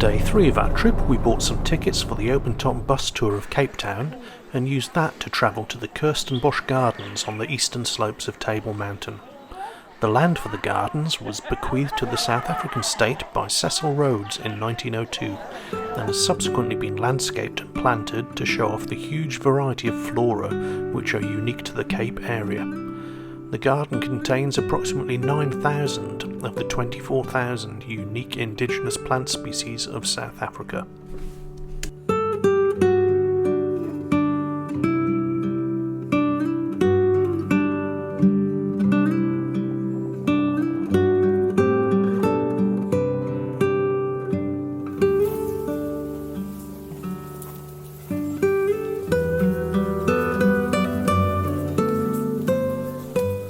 day 3 of our trip, we bought some tickets for the open-top bus tour of Cape Town and used that to travel to the Kirstenbosch Gardens on the eastern slopes of Table Mountain. The land for the gardens was bequeathed to the South African state by Cecil Rhodes in 1902 and has subsequently been landscaped and planted to show off the huge variety of flora which are unique to the Cape area. The garden contains approximately 9,000 of the 24,000 unique indigenous plant species of South Africa.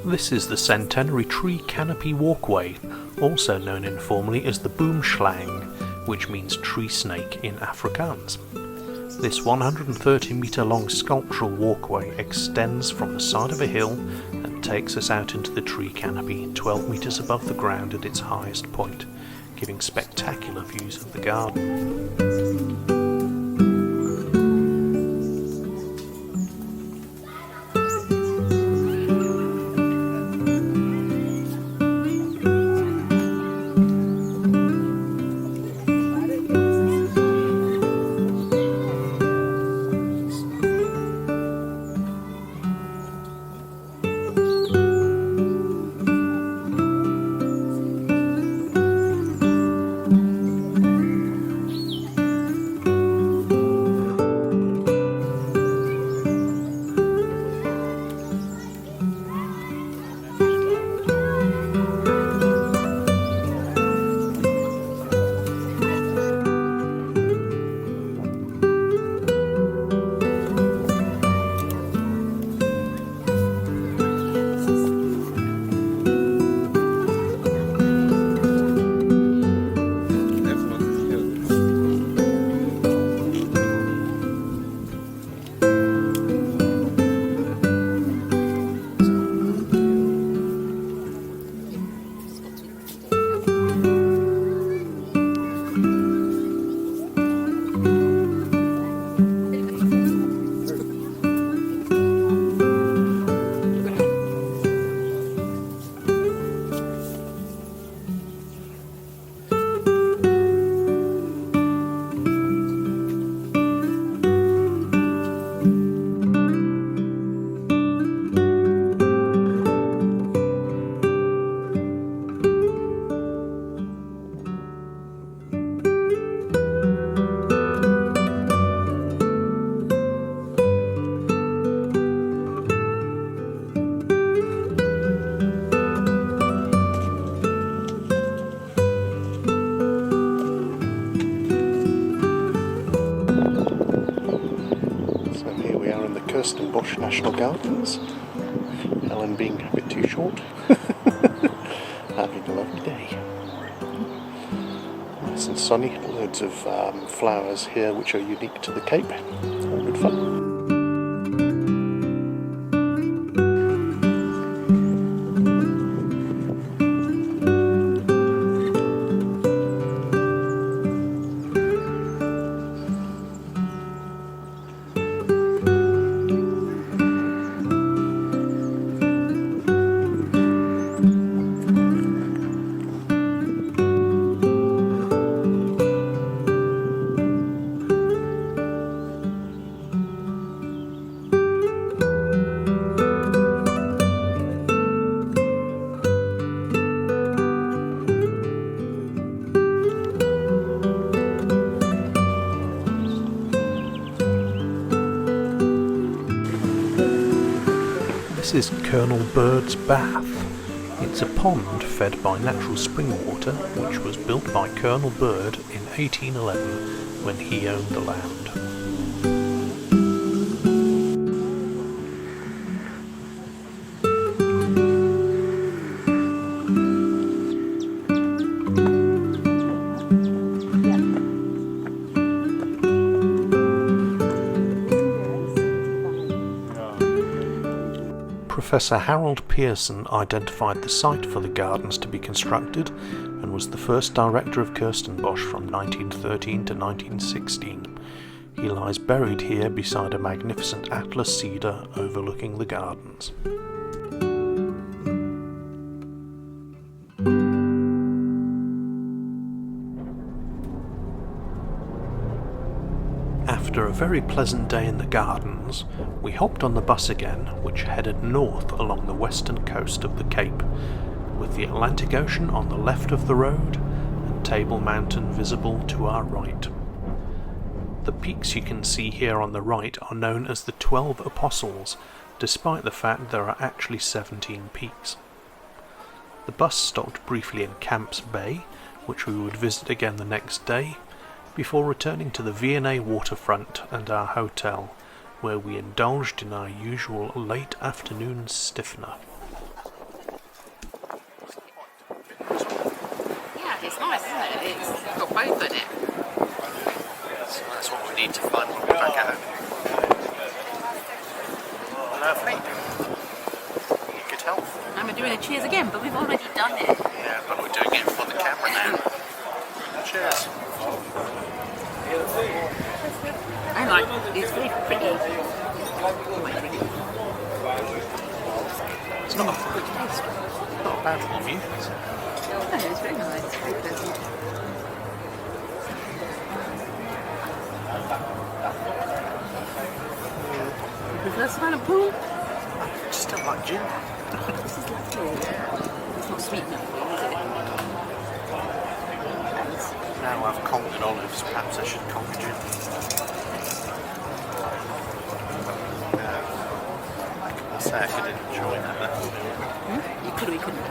This is the Centenary Tree Canopy Walkway, also known informally as the Boomslang, which means tree snake in Afrikaans. This 130-metre long sculptural walkway extends from the side of a hill and takes us out into the tree canopy, 12 metres above the ground at its highest point, giving spectacular views of the garden. Kirstenbosch National Gardens. Helen being a bit too short. Having a lovely day. Nice and sunny, loads of flowers here which are unique to the Cape. All good fun. This is Colonel Bird's Bath. It's a pond fed by natural spring water which was built by Colonel Bird in 1811 when he owned the land. Professor Harold Pearson identified the site for the gardens to be constructed and was the first director of Kirstenbosch from 1913 to 1916. He lies buried here beside a magnificent atlas cedar overlooking the gardens. After a very pleasant day in the gardens, we hopped on the bus again, which headed north along the western coast of the Cape, with the Atlantic Ocean on the left of the road and Table Mountain visible to our right. The peaks you can see here on the right are known as the 12 Apostles, despite the fact there are actually 17 peaks. The bus stopped briefly in Camps Bay, which we would visit again the next day, before returning to the V&A waterfront and our hotel, where we indulged in our usual late afternoon stiffener. Yeah, it's nice, isn't it? It's got both in it. So that's what we need to find when we're back at home. Lovely. Good health. And we're doing a cheers again, but we've already done it. Yeah, but we're doing it for the camera now. Cheers. I like it. It's very pretty. It's not a bad review. Yeah, it's very nice. It's very pleasant. You prefer Helen and Paul? I just don't like gin. This is lovely. It's not sweet enough for you, is it? Now I've conquered olives, perhaps I should conquer gin. I say I could enjoy that. You could or you couldn't.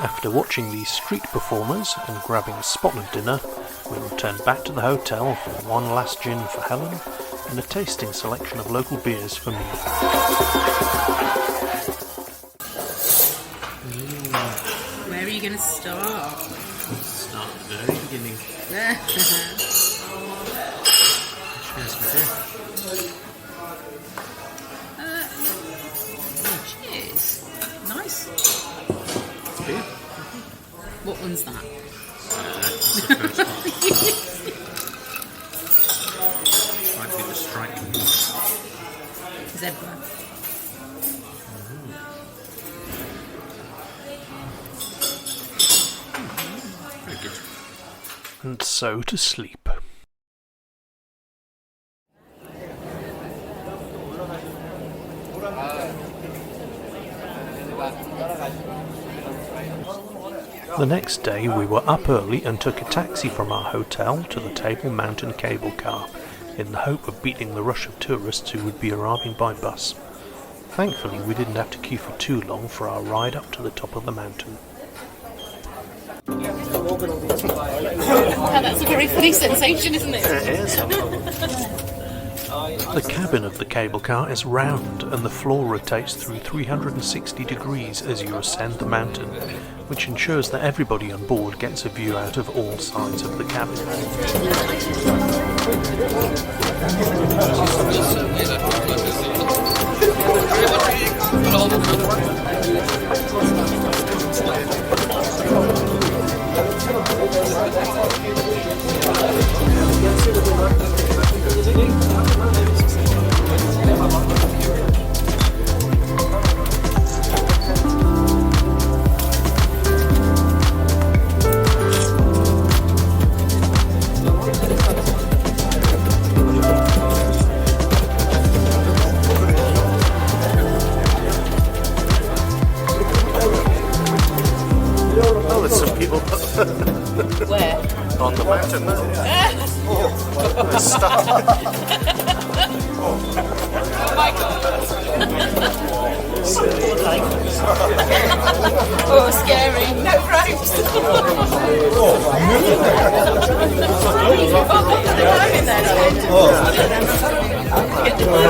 After watching these street performers and grabbing a spot of dinner, we returned back to the hotel for one last gin for Helen and a tasting selection of local beers for me. Where are you going to start? Start at the very beginning. Cheers, my dear. Cheers. Nice. It's beer. What one's that? It's the first one. Might be the striking one. Zebra. Very good. And so to sleep. The next day we were up early and took a taxi from our hotel to the Table Mountain cable car, in the hope of beating the rush of tourists who would be arriving by bus. Thankfully we didn't have to queue for too long for our ride up to the top of the mountain. Oh, that's a very funny sensation, isn't it? It is. The cabin of the cable car is round and the floor rotates through 360 degrees as you ascend the mountain, which ensures that everybody on board gets a view out of all sides of the cabin. Where? on the mountain. They're stuck. Oh my god. Oh, scary. No ropes.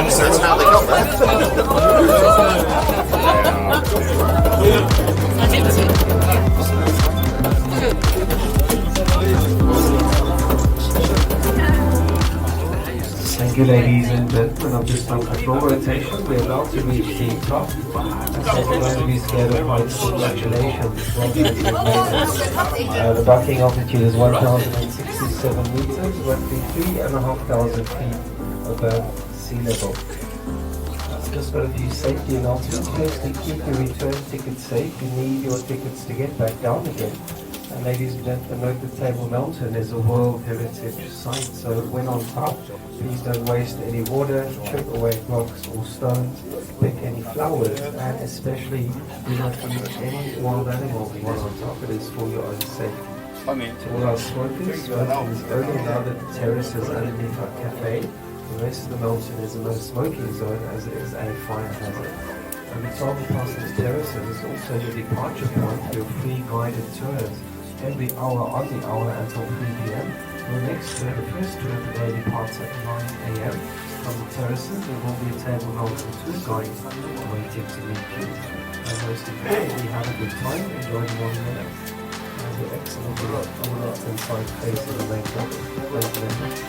So that's how they got there. Thank you, ladies and gentlemen. I've just done control rotation. We're about to reach the top. And so we're going to be scared of heights. Congratulations. The docking altitude is 1,067 meters, roughly 3,500 feet above sea level. Just got a few safety announcements. Firstly, keep your return tickets safe. You need your tickets to get back down again. And ladies and gentlemen, note that Table Mountain is a World Heritage Site, so when on top, please don't waste any water, chip away rocks or stones, pick any flowers, and especially do not eat any wild animals while on top. It is for your own safety. To all our smokers, smoking is only allowed at the terraces underneath our cafe. The rest of the mountain is a no smoking zone as it is a fire hazard. And the 12 past this terrace is also your departure point for your free guided tours. Every hour on the hour until 3 p.m. Your next tour, the first tour of the day, departs at 9 a.m. From the terraces, there will be a Table Mountain tour guide waiting to meet you. And most importantly, have a good time, enjoy the morning minutes. And the excellent look on the left-hand side facing the main lobby. Thank you very much.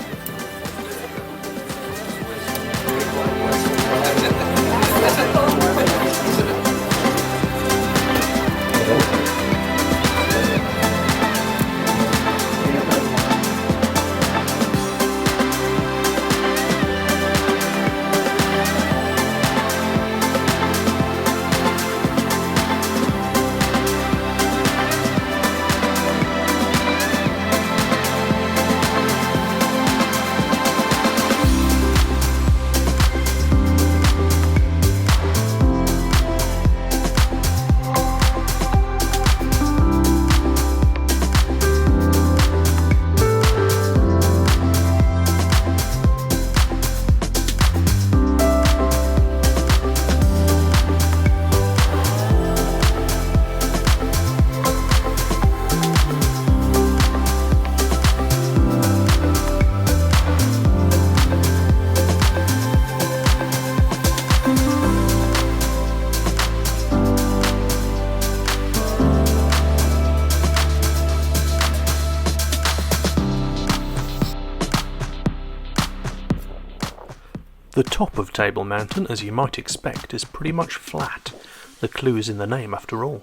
The top of Table Mountain, as you might expect, is pretty much flat. The clue is in the name after all.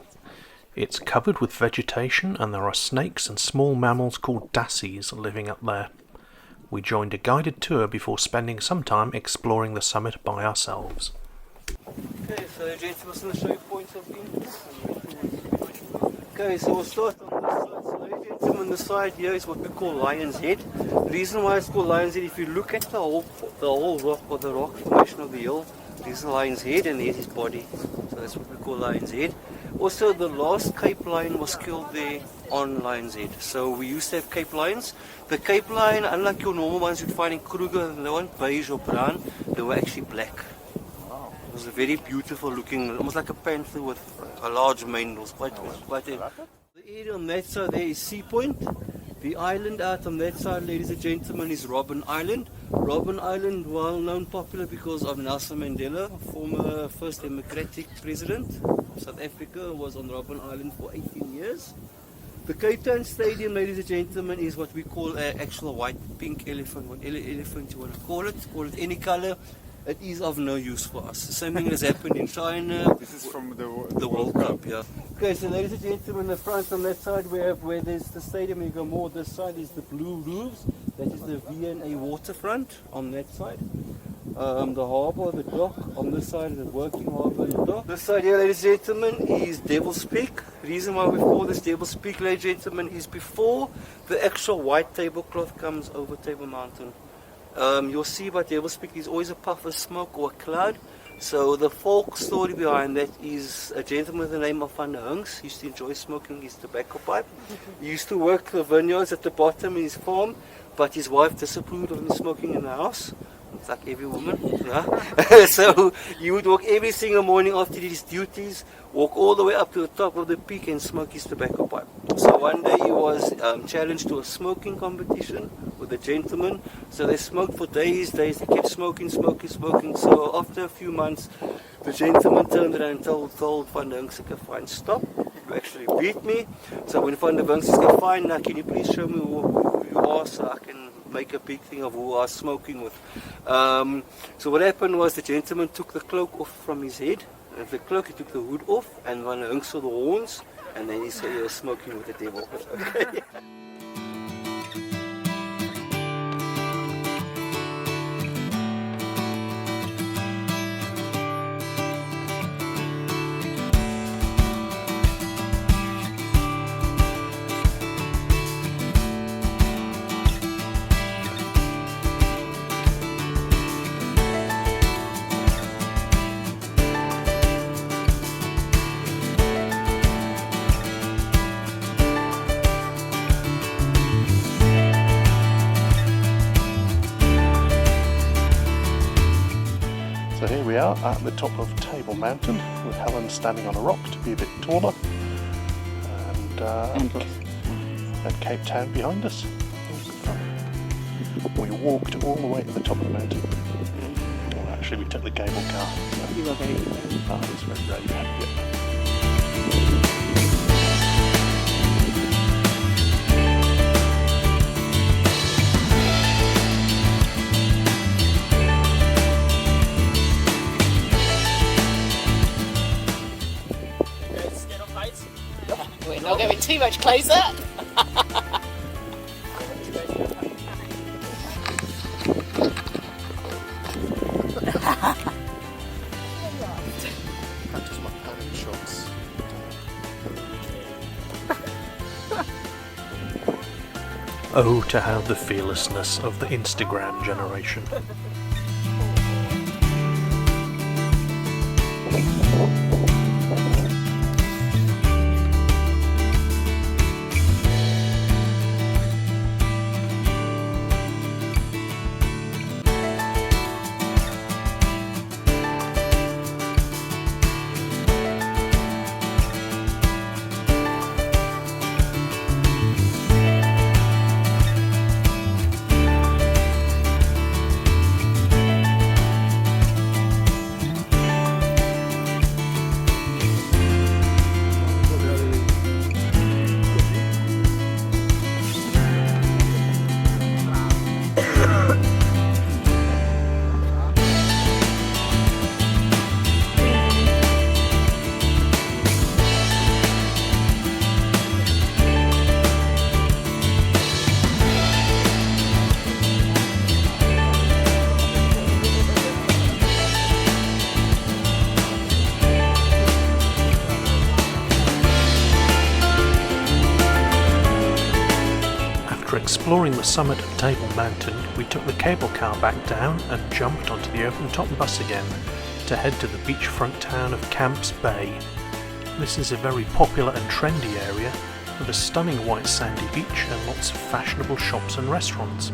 It's covered with vegetation and there are snakes and small mammals called dassies living up there. We joined a guided tour before spending some time exploring the summit by ourselves. Okay, so gentlemen, I'm going to show you points of view. Okay, so we'll start on this side. So ladies and gentlemen, the side here is what we call Lion's Head. The reason why it's called Lion's Head, if you look at the whole rock or the rock formation of the hill, this is Lion's Head and there's his body. So that's what we call Lion's Head. Also, the last Cape Lion was killed there on Lion's Head. So we used to have Cape Lions. The Cape Lion, unlike your normal ones you'd find in Kruger, they weren't beige or brown, they were actually black. It was a very beautiful looking, almost like a panther with a large mane. It was quite a... The area on that side there is Sea Point. The island out on that side, ladies and gentlemen, is Robben Island. Robben Island, well known, popular because of Nelson Mandela, former first democratic president of South Africa, was on Robben Island for 18 years. The Cape Town Stadium, ladies and gentlemen, is what we call an actual white pink elephant, what elephant you want to call it any color. It is of no use for us. The same thing has happened in China. This is from the World Cup, yeah. Okay, so ladies and gentlemen, the front on that side we have where there's the stadium, you go more this side is the blue roofs. That is the V&A waterfront on that side. The harbour, the dock on this side, the working harbour and the dock. This side here, ladies and gentlemen, is Devil's Peak. The reason why we call this Devil's Peak, ladies and gentlemen, is before the actual white tablecloth comes over Table Mountain. You'll see by Devil's Peak there's always a puff of smoke or a cloud. So the folk story behind that is a gentleman with the name of Van der Hunks used to enjoy smoking his tobacco pipe. He used to work the vineyards at the bottom in his farm, but his wife disapproved of him smoking in the house. It's like every woman, yeah. So he would walk every single morning after his duties, walk all the way up to the top of the peak and smoke his tobacco pipe. So one day he was challenged to a smoking competition with a gentleman. So they smoked for days. They kept smoking. So after a few months, the gentleman turned around and told Van der Hunks, fine, stop. You actually beat me. So when Van der Hunks said, fine, now can you please show me who you are so I can make a big thing of who I was smoking with. So what happened was the gentleman took the cloak off from his head. And the cloak, he took the hood off, and Van der Hunks saw the horns, and then he said he was smoking with the devil. Okay. So here we are at the top of Table Mountain with Helen standing on a rock to be a bit taller and Cape Town behind us. We walked all the way to the top of the mountain. Well, actually we took the cable car. You were very good. I was very happy. We're not going too much closer. Practice my panic shots. Oh, to have the fearlessness of the Instagram generation. Exploring the summit of Table Mountain, we took the cable car back down and jumped onto the open-top bus again to head to the beachfront town of Camps Bay. This is a very popular and trendy area with a stunning white sandy beach and lots of fashionable shops and restaurants.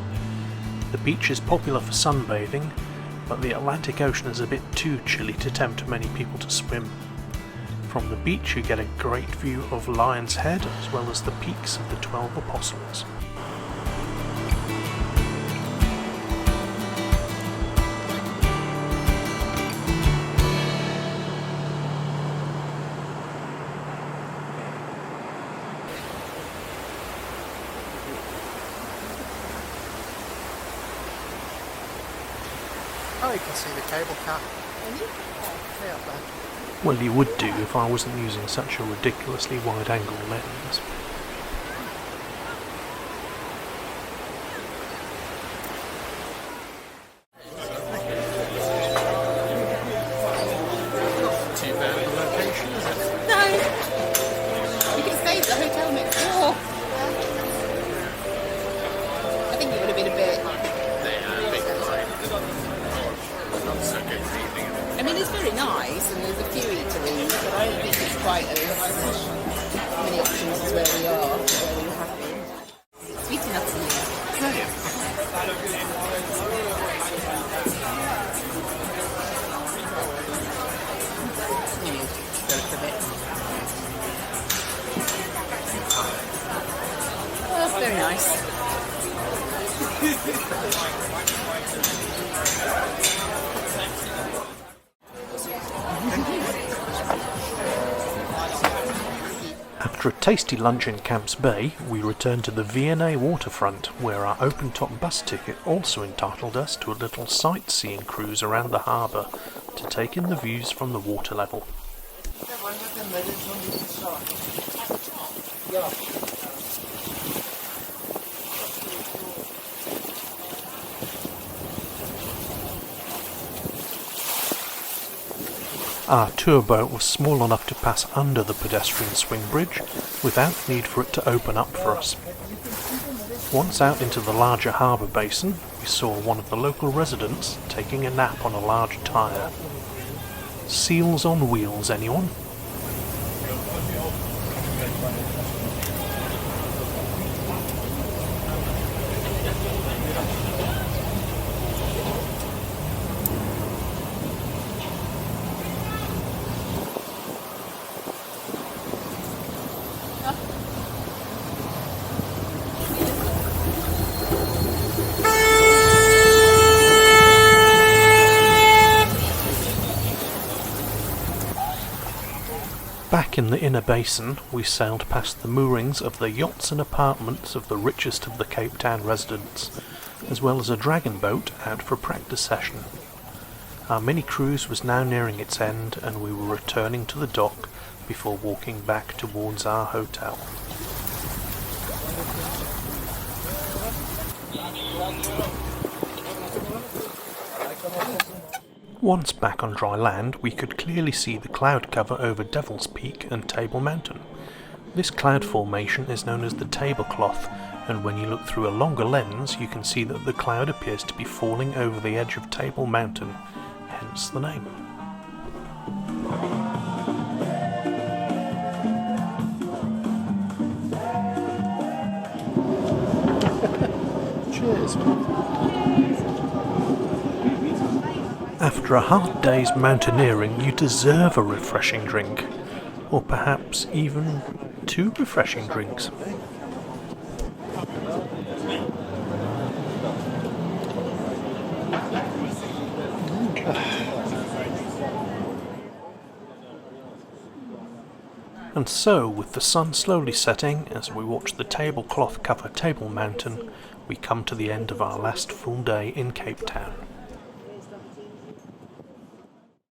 The beach is popular for sunbathing, but the Atlantic Ocean is a bit too chilly to tempt many people to swim. From the beach you get a great view of Lion's Head as well as the peaks of the 12 Apostles. Oh, you can see the cable car. Yeah, up there. Well, you would do if I wasn't using such a ridiculously wide-angle lens. Too bad of a location, is it? No. You could have stayed at the hotel next door. I think it would have been a bit. Yeah, big time. Not so good evening. I mean, it's very quite as many options as where we are, where we have been. Sweet enough for me. Go for a bit. Oh, that's very nice. After a tasty lunch in Camps Bay, we returned to the V&A waterfront, where our open-top bus ticket also entitled us to a little sightseeing cruise around the harbour to take in the views from the water level. Our tour boat was small enough to pass under the pedestrian swing bridge without need for it to open up for us. Once out into the larger harbour basin, we saw one of the local residents taking a nap on a large tyre. Seals on wheels, anyone? Back in the inner basin, we sailed past the moorings of the yachts and apartments of the richest of the Cape Town residents, as well as a dragon boat out for a practice session. Our mini cruise was now nearing its end, and we were returning to the dock before walking back towards our hotel. Once back on dry land, we could clearly see the cloud cover over Devil's Peak and Table Mountain. This cloud formation is known as the tablecloth, and when you look through a longer lens, you can see that the cloud appears to be falling over the edge of Table Mountain, hence the name. Cheers. After a hard day's mountaineering, you deserve a refreshing drink, or perhaps even 2 refreshing drinks. And so, with the sun slowly setting as we watch the tablecloth cover Table Mountain, we come to the end of our last full day in Cape Town.